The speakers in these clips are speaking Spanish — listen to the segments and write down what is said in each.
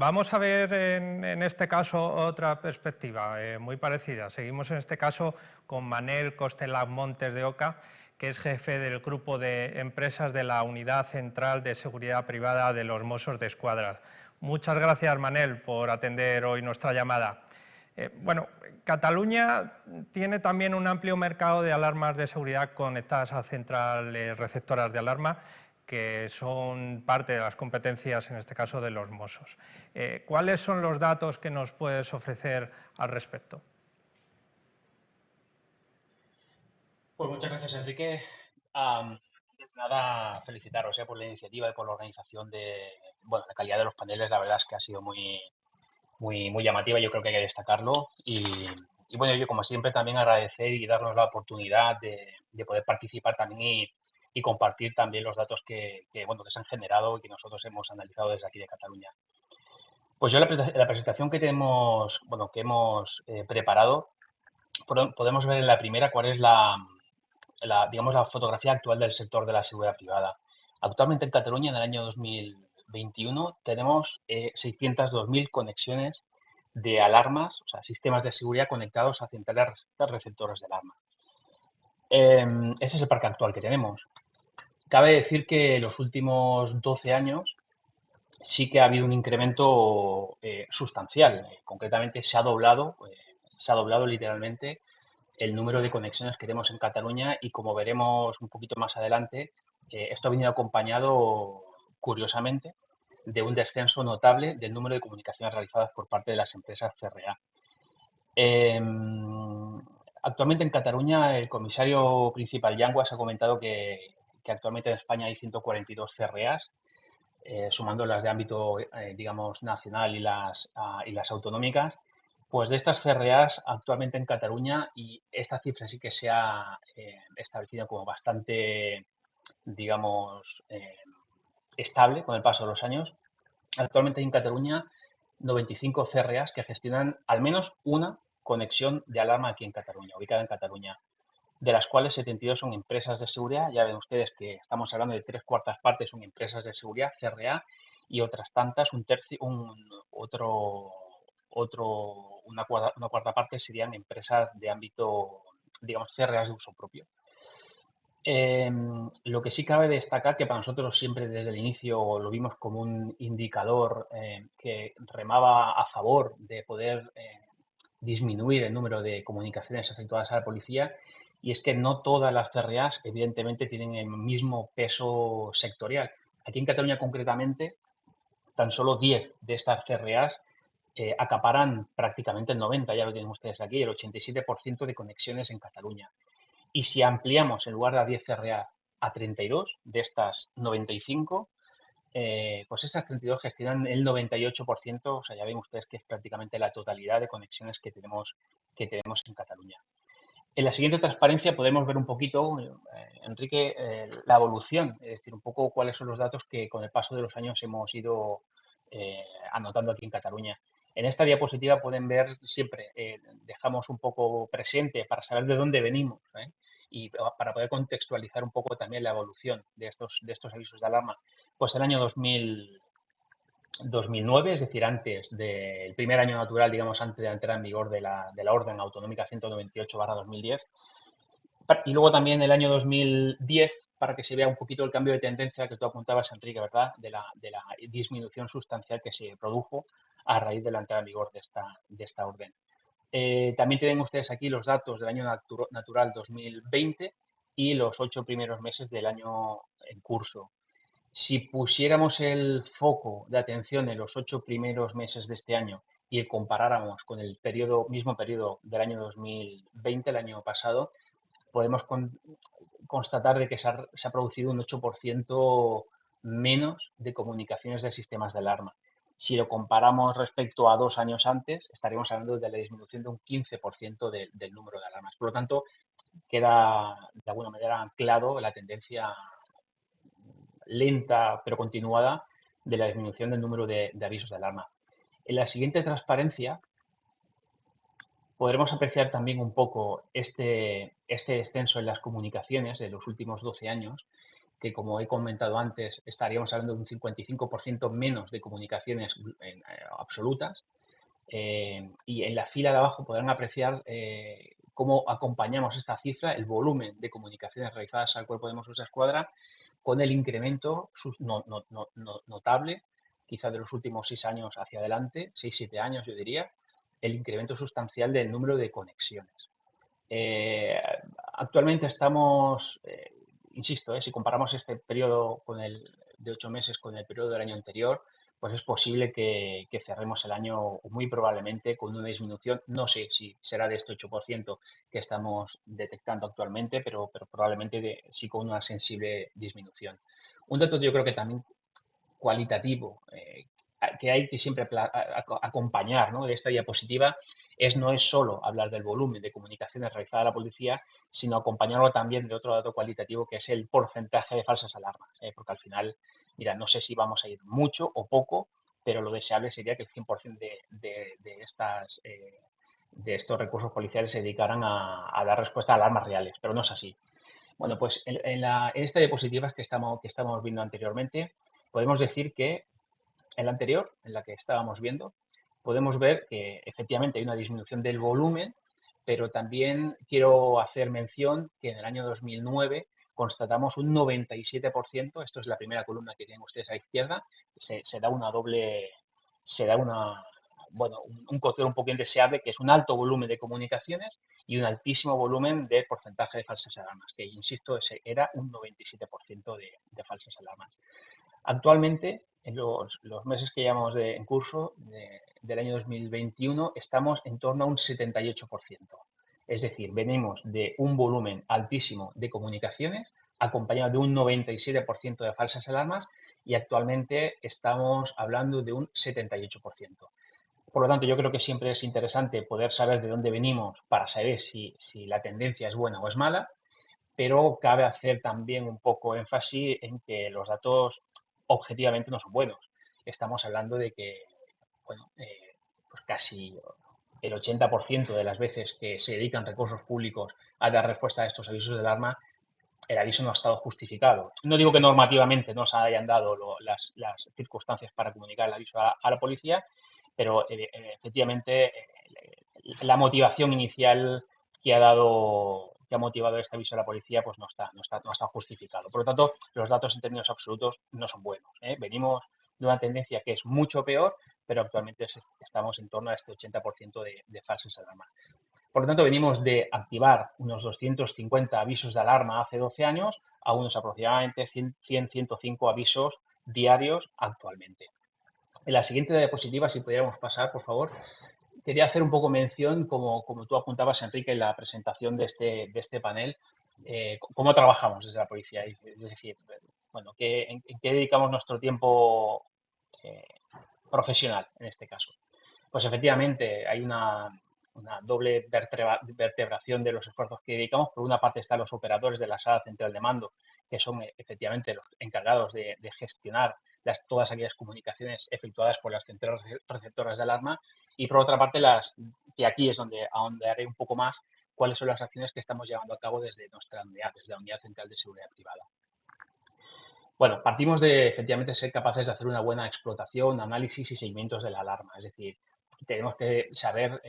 Vamos a ver en este caso otra perspectiva muy parecida. Seguimos en este caso con Manel Costelaz Montes de Oca, que es jefe del grupo de empresas de la Unidad Central de Seguridad Privada de los Mossos d'Esquadra. Muchas gracias, Manel, por atender hoy nuestra llamada. Bueno, Cataluña tiene también un amplio mercado de alarmas de seguridad conectadas a centrales receptoras de alarma, que son parte de las competencias, en este caso, de los Mossos. ¿Cuáles son los datos que nos puedes ofrecer al respecto? Pues muchas gracias, Enrique. Antes de nada, felicitaros por la iniciativa y por la organización bueno, la calidad de los paneles. La verdad es que ha sido muy llamativa. Yo creo que hay que destacarlo. Y bueno, yo como siempre también agradecer y darnos la oportunidad de poder participar también y compartir también los datos bueno, que se han generado y que nosotros hemos analizado desde aquí de Cataluña. Pues yo la presentación que tenemos, bueno, que hemos preparado, podemos ver en la primera cuál es digamos, la fotografía actual del sector de la seguridad privada. Actualmente en Cataluña, en el año 2021, tenemos 602.000 conexiones de alarmas, o sea, sistemas de seguridad conectados a centrales receptores de alarma. Ese es el parque actual que tenemos. Cabe decir que los últimos 12 años sí que ha habido un incremento sustancial. Concretamente se ha doblado literalmente el número de conexiones que tenemos en Cataluña y como veremos un poquito más adelante, esto ha venido acompañado, curiosamente, de un descenso notable del número de comunicaciones realizadas por parte de las empresas CRA. Eh, Actualmente en Cataluña el comisario principal Yanguas ha comentado que actualmente en España hay 142 CRAs, sumando las de ámbito, digamos, nacional y las autonómicas. Pues de estas CRAs actualmente en Cataluña, y esta cifra sí que se ha establecido como bastante, digamos, estable con el paso de los años, actualmente hay en Cataluña 95 CRAs que gestionan al menos una conexión de alarma aquí en Cataluña, ubicada en Cataluña, de las cuales 72 son empresas de seguridad. Ya ven ustedes que estamos hablando de 3/4 partes son empresas de seguridad, CRA, y otras tantas, una cuarta parte serían empresas de ámbito, digamos, CRAs de uso propio. Lo que sí cabe destacar que para nosotros siempre desde el inicio lo vimos como un indicador que remaba a favor de poder disminuir el número de comunicaciones efectuadas a la policía, y es que no todas las CRAs evidentemente tienen el mismo peso sectorial. Aquí en Cataluña concretamente, tan solo 10 de estas CRAs acaparan prácticamente el 90, ya lo tienen ustedes aquí, el 87% de conexiones en Cataluña. Y si ampliamos en lugar de a 10 CRA a 32 de estas 95, pues estas 32 gestionan el 98%, o sea, ya ven ustedes que es prácticamente la totalidad de conexiones que tenemos en Cataluña. En la siguiente transparencia podemos ver un poquito, Enrique, la evolución, es decir, un poco cuáles son los datos que con el paso de los años hemos ido anotando aquí en Cataluña. En esta diapositiva pueden ver siempre, dejamos un poco presente para saber de dónde venimos, y para poder contextualizar un poco también la evolución de estos avisos de alarma. Pues el año 2009, es decir, antes del primer año natural, digamos, antes de la entrada en vigor de la Orden Autonómica 198/2010, y luego también el año 2010, para que se vea un poquito el cambio de tendencia que tú apuntabas, Enrique, ¿verdad? De la disminución sustancial que se produjo a raíz de la entrada en vigor de esta orden. También tienen ustedes aquí los datos del año natural 2020 y los 8 primeros meses del año en curso. Si pusiéramos el foco de atención en los 8 primeros meses de este año y comparáramos con el mismo periodo del año 2020, el año pasado, podemos constatar de que se ha producido un 8% menos de comunicaciones de sistemas de alarma. Si lo comparamos respecto a 2 años antes, estaríamos hablando de la disminución de un 15% del número de alarmas. Por lo tanto, queda de alguna manera anclado la tendencia lenta pero continuada de la disminución del número de avisos de alarma. En la siguiente transparencia podremos apreciar también un poco este descenso en las comunicaciones de los últimos 12 años, que, como he comentado antes, estaríamos hablando de un 55% menos de comunicaciones absolutas. Y en la fila de abajo podrán apreciar cómo acompañamos esta cifra, el volumen de comunicaciones realizadas al Cuerpo de Mossos de Escuadra, con el incremento notable, quizá de los últimos 6 años hacia adelante, 6-7 años yo diría, el incremento sustancial del número de conexiones. Eh, Actualmente estamos, insisto, si comparamos este periodo con el de 8 meses con el periodo del año anterior, pues es posible que cerremos el año muy probablemente con una disminución. No sé si será de este 8% que estamos detectando actualmente, pero probablemente sí con una sensible disminución. Un dato yo creo que también cualitativo que hay que siempre acompañar, ¿no?, de esta diapositiva no es solo hablar del volumen de comunicaciones realizadas a la policía, sino acompañarlo también de otro dato cualitativo que es el porcentaje de falsas alarmas. Porque al final, mira, no sé si vamos a ir mucho o poco, pero lo deseable sería que el 100% de estos recursos policiales se dedicaran a dar respuesta a alarmas reales, pero no es así. Bueno, pues en esta diapositiva que estamos viendo anteriormente, podemos decir que en la anterior, en la que estábamos viendo, podemos ver que efectivamente hay una disminución del volumen, pero también quiero hacer mención que en el año 2009 constatamos un 97%, esto es la primera columna que tienen ustedes a la izquierda, se da una doble, se da una, bueno, un cóctel un poco indeseable, que es un alto volumen de comunicaciones y un altísimo volumen de porcentaje de falsas alarmas, que insisto, ese era un 97% de falsas alarmas. Actualmente, en los meses que llevamos en curso del año 2021, estamos en torno a un 78%. Es decir, venimos de un volumen altísimo de comunicaciones, acompañado de un 97% de falsas alarmas, y actualmente estamos hablando de un 78%. Por lo tanto, yo creo que siempre es interesante poder saber de dónde venimos para saber si la tendencia es buena o es mala, pero cabe hacer también un poco énfasis en que los datos objetivamente no son buenos. Estamos hablando de que, bueno, pues casi el 80% de las veces que se dedican recursos públicos a dar respuesta a estos avisos de alarma, el aviso no ha estado justificado. No digo que normativamente no se hayan dado las circunstancias para comunicar el aviso a la policía, pero efectivamente la motivación inicial que ha motivado este aviso a la policía, pues no está justificado. Por lo tanto, los datos en términos absolutos no son buenos. Venimos de una tendencia que es mucho peor, pero actualmente estamos en torno a este 80% de falsas alarmas. Por lo tanto, venimos de activar unos 250 avisos de alarma hace 12 años a unos aproximadamente 100-105 avisos diarios actualmente. En la siguiente diapositiva, si pudiéramos pasar, por favor, quería hacer un poco mención, como tú apuntabas, Enrique, en la presentación de este panel, cómo trabajamos desde la policía. Es decir, bueno, en qué dedicamos nuestro tiempo eh, profesional en este caso. Pues efectivamente hay una doble vertebración de los esfuerzos que dedicamos. Por una parte están los operadores de la sala central de mando, que son efectivamente los encargados de gestionar todas aquellas comunicaciones efectuadas por las centrales receptoras de alarma, y por otra parte, que aquí es donde ahondaré un poco más, cuáles son las acciones que estamos llevando a cabo desde nuestra unidad, desde la Unidad Central de Seguridad Privada. Bueno, partimos de efectivamente ser capaces de hacer una buena explotación, análisis y seguimientos de la alarma. Es decir, tenemos que saber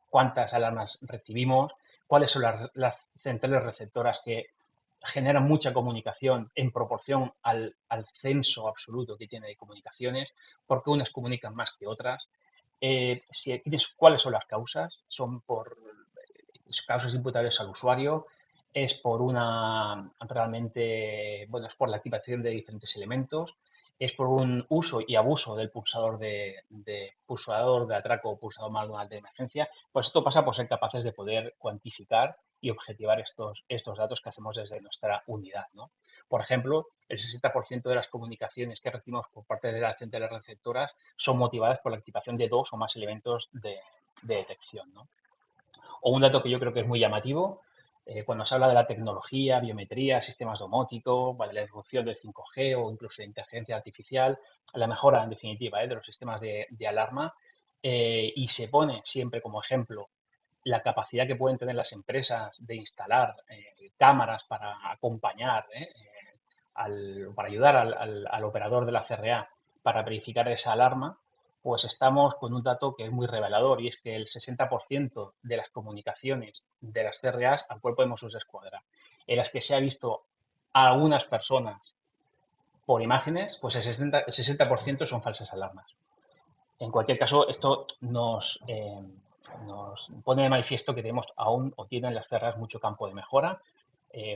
cuántas alarmas recibimos, cuáles son las centrales receptoras que generan mucha comunicación en proporción al censo absoluto que tiene de comunicaciones, por qué unas comunican más que otras, cuáles son las causas, son por causas imputables al usuario, es por es por la activación de diferentes elementos, es por un uso y abuso del pulsador de atraco o pulsador manual de emergencia. Pues esto pasa por ser capaces de poder cuantificar y objetivar estos datos que hacemos desde nuestra unidad, ¿no? Por ejemplo, el 60% de las comunicaciones que recibimos por parte de las centrales receptoras son motivadas por la activación de 2 o más elementos de detección, ¿no? O un dato que yo creo que es muy llamativo, cuando se habla de la tecnología, biometría, sistemas domóticos, ¿vale?, la evolución del 5G o incluso la inteligencia artificial, la mejora, en definitiva, de los sistemas de alarma, y se pone siempre como ejemplo la capacidad que pueden tener las empresas de instalar cámaras para acompañar para ayudar al operador de la CRA para verificar esa alarma, pues estamos con un dato que es muy revelador y es que el 60% de las comunicaciones de las CRAs al cuerpo de Mossos d'Esquadra, en las que se ha visto a algunas personas por imágenes, pues el 60% son falsas alarmas. En cualquier caso, esto nos pone de manifiesto que tenemos aún o tienen las CRAs mucho campo de mejora,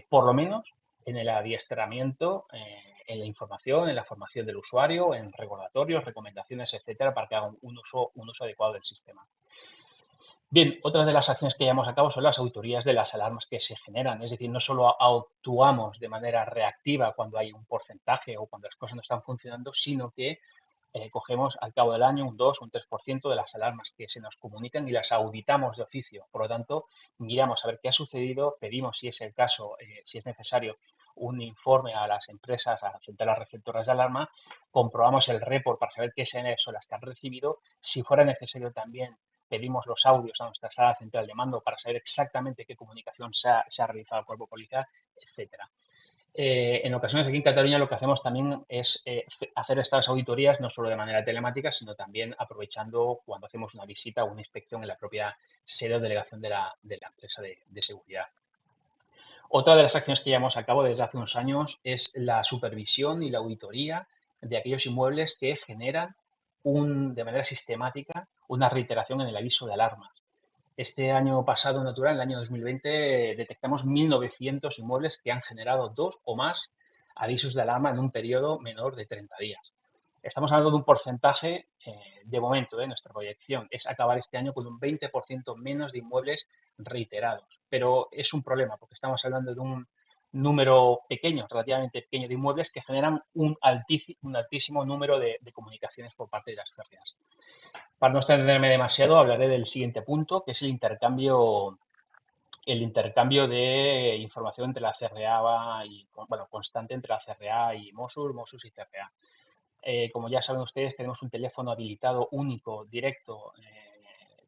por lo menos en el adiestramiento, en la información, en la formación del usuario, en recordatorios, recomendaciones, etcétera, para que hagan un uso adecuado del sistema. Bien, otra de las acciones que llevamos a cabo son las auditorías de las alarmas que se generan. Es decir, no solo actuamos de manera reactiva cuando hay un porcentaje o cuando las cosas no están funcionando, sino que cogemos al cabo del año un 2 o un 3% de las alarmas que se nos comunican y las auditamos de oficio. Por lo tanto, miramos a ver qué ha sucedido, pedimos, si es el caso, si es necesario, un informe a las empresas, a las centrales receptoras de alarma, comprobamos el report para saber qué SMS son las que han recibido. Si fuera necesario también pedimos los audios a nuestra sala central de mando para saber exactamente qué comunicación se ha realizado al cuerpo policial, etcétera. En ocasiones aquí en Cataluña lo que hacemos también es hacer estas auditorías no solo de manera telemática, sino también aprovechando cuando hacemos una visita o una inspección en la propia sede o delegación de la empresa de seguridad. Otra de las acciones que llevamos a cabo desde hace unos años es la supervisión y la auditoría de aquellos inmuebles que generan de manera sistemática una reiteración en el aviso de alarmas. Este año pasado natural, el año 2020, detectamos 1.900 inmuebles que han generado 2 o más avisos de alarma en un periodo menor de 30 días. Estamos hablando de un porcentaje, de momento, nuestra proyección es acabar este año con un 20% menos de inmuebles reiterados. Pero es un problema porque estamos hablando de un número pequeño, relativamente pequeño de inmuebles que generan un altísimo número de comunicaciones por parte de las CREAs. Para no extenderme demasiado, hablaré del siguiente punto, que es el intercambio de información entre la CRA y, bueno, constante entre la CRA y Mossos, Mossos y CRA. Como ya saben ustedes, tenemos un teléfono habilitado único, directo,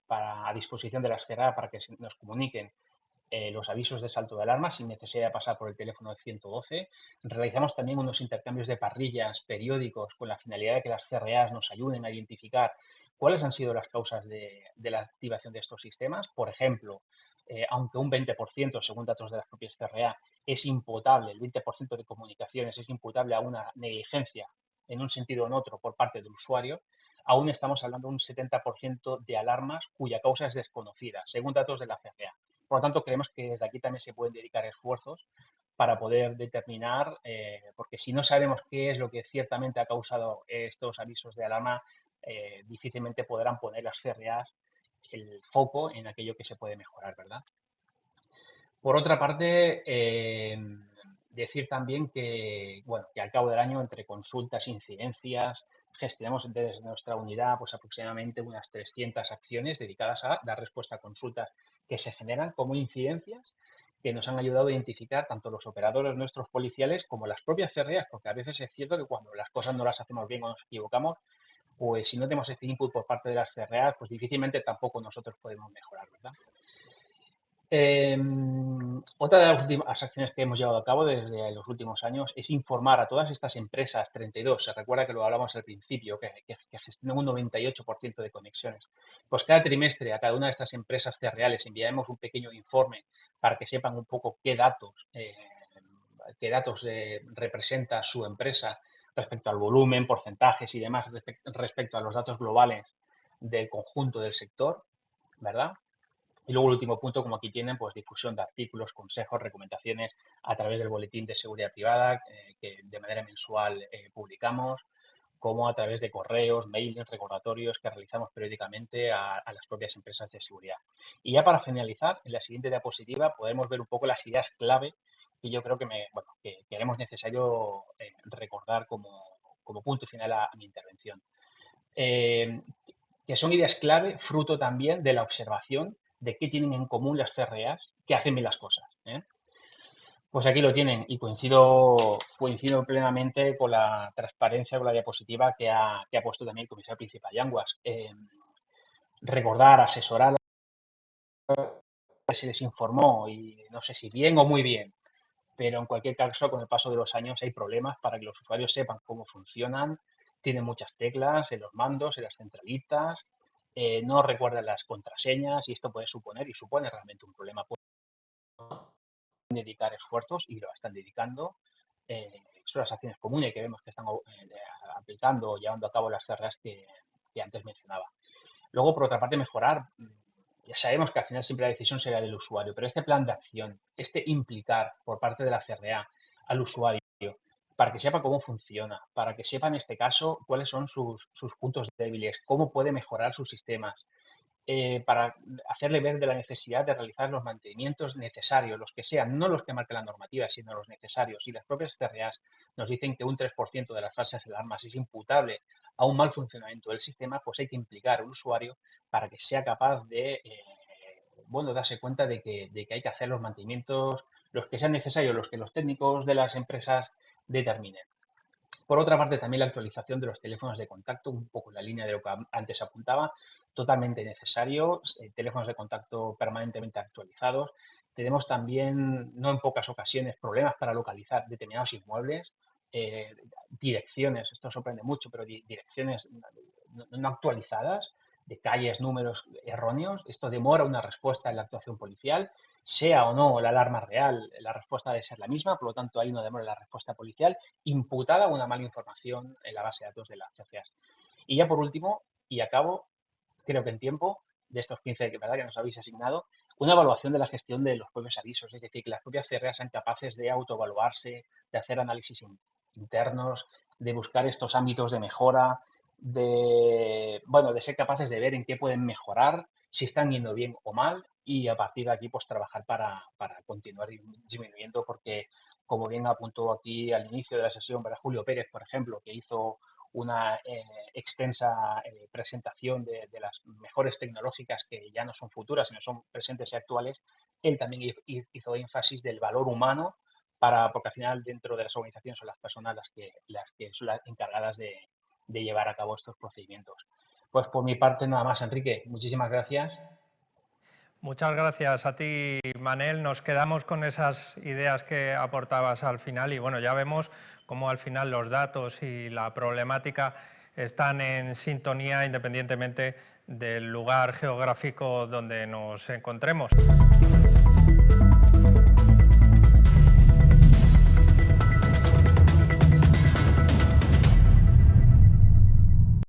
a disposición de las CRA para que nos comuniquen los avisos de salto de alarma sin necesidad de pasar por el teléfono de 112. Realizamos también unos intercambios de parrillas periódicos con la finalidad de que las CRAs nos ayuden a identificar cuáles han sido las causas de la activación de estos sistemas. Por ejemplo, aunque un 20%, según datos de las propias CRA, es imputable, el 20% de comunicaciones es imputable a una negligencia en un sentido o en otro por parte del usuario, aún estamos hablando de un 70% de alarmas cuya causa es desconocida, según datos de la CRA. Por lo tanto, creemos que desde aquí también se pueden dedicar esfuerzos para poder determinar, porque si no sabemos qué es lo que ciertamente ha causado estos avisos de alarma, difícilmente podrán poner las CRAs el foco en aquello que se puede mejorar, ¿verdad? Por otra parte, decir también que, bueno, que al cabo del año, entre consultas, incidencias, gestionamos desde nuestra unidad pues aproximadamente unas 300 acciones dedicadas a dar respuesta a consultas que se generan como incidencias que nos han ayudado a identificar tanto los operadores nuestros policiales como las propias CREAs, porque a veces es cierto que cuando las cosas no las hacemos bien o nos equivocamos, pues si no tenemos este input por parte de las CREAs, pues difícilmente tampoco nosotros podemos mejorar, ¿verdad? Otra de las últimas acciones que hemos llevado a cabo desde los últimos años es informar a todas estas empresas, 32, se recuerda que lo hablamos al principio, que gestionan un 98% de conexiones. Pues cada trimestre a cada una de estas empresas CREAs enviaremos un pequeño informe para que sepan un poco qué datos representa su empresa respecto al volumen, porcentajes y demás, respecto a los datos globales del conjunto del sector, ¿verdad? Y luego el último punto, como aquí tienen, pues difusión de artículos, consejos, recomendaciones a través del boletín de seguridad privada que de manera mensual publicamos, como a través de correos, mails, recordatorios que realizamos periódicamente a las propias empresas de seguridad. Y ya para finalizar, en la siguiente diapositiva podemos ver un poco las ideas clave que yo creo que haremos necesario recordar como punto final a mi intervención. Que son ideas clave, fruto también de la observación de qué tienen en común las CREAs que hacen bien las cosas. Pues aquí lo tienen y coincido plenamente con la transparencia, con la diapositiva que ha puesto también el comisario principal Yanguas. Recordar, asesorar, se les informó y no sé si bien o muy bien pero en cualquier caso, con el paso de los años hay problemas para que los usuarios sepan cómo funcionan, tienen muchas teclas en los mandos, en las centralitas, no recuerdan las contraseñas y esto puede suponer y supone realmente un problema. Pueden dedicar esfuerzos y lo están dedicando. Son las acciones comunes que vemos que están aplicando o llevando a cabo las CRAs que antes mencionaba. Luego, por otra parte, mejorar. Ya sabemos que al final siempre la decisión será del usuario, pero este plan de acción, este implicar por parte de la CRA al usuario para que sepa cómo funciona, para que sepa en este caso cuáles son sus puntos débiles, cómo puede mejorar sus sistemas, para hacerle ver de la necesidad de realizar los mantenimientos necesarios, los que sean, no los que marque la normativa, sino los necesarios. Y las propias CRAs nos dicen que un 3% de las falsas alarmas es imputable a un mal funcionamiento del sistema, pues hay que implicar al usuario para que sea capaz de, bueno, darse cuenta de que hay que hacer los mantenimientos, los que sean necesarios, los que los técnicos de las empresas determinen. Por otra parte, también la actualización de los teléfonos de contacto, un poco en la línea de lo que antes apuntaba, totalmente necesario, teléfonos de contacto permanentemente actualizados. Tenemos también, no en pocas ocasiones, problemas para localizar determinados inmuebles, direcciones, esto sorprende mucho, pero direcciones no actualizadas, de calles, números erróneos. Esto demora una respuesta en la actuación policial, sea o no la alarma real, la respuesta debe ser la misma, por lo tanto hay una demora en la respuesta policial imputada una mala información en la base de datos de las CFAs. Y ya por último, y acabo, creo que en tiempo, de estos 15 que nos habéis asignado, una evaluación de la gestión de los propios avisos, es decir, que las propias CRA sean capaces de autoevaluarse, de hacer análisis internos, de buscar estos ámbitos de mejora, de ser capaces de ver en qué pueden mejorar, si están yendo bien o mal, y a partir de aquí pues trabajar para continuar disminuyendo, porque como bien apuntó aquí al inicio de la sesión para Julio Pérez, por ejemplo, que hizo una extensa presentación de las mejores tecnológicas que ya no son futuras, sino son presentes y actuales, él también hizo énfasis del valor humano, porque al final dentro de las organizaciones son las personas las que son las encargadas de llevar a cabo estos procedimientos. Pues por mi parte nada más, Enrique. Muchísimas gracias. Muchas gracias a ti, Manel. Nos quedamos con esas ideas que aportabas al final y bueno, ya vemos cómo al final los datos y la problemática están en sintonía independientemente del lugar geográfico donde nos encontremos.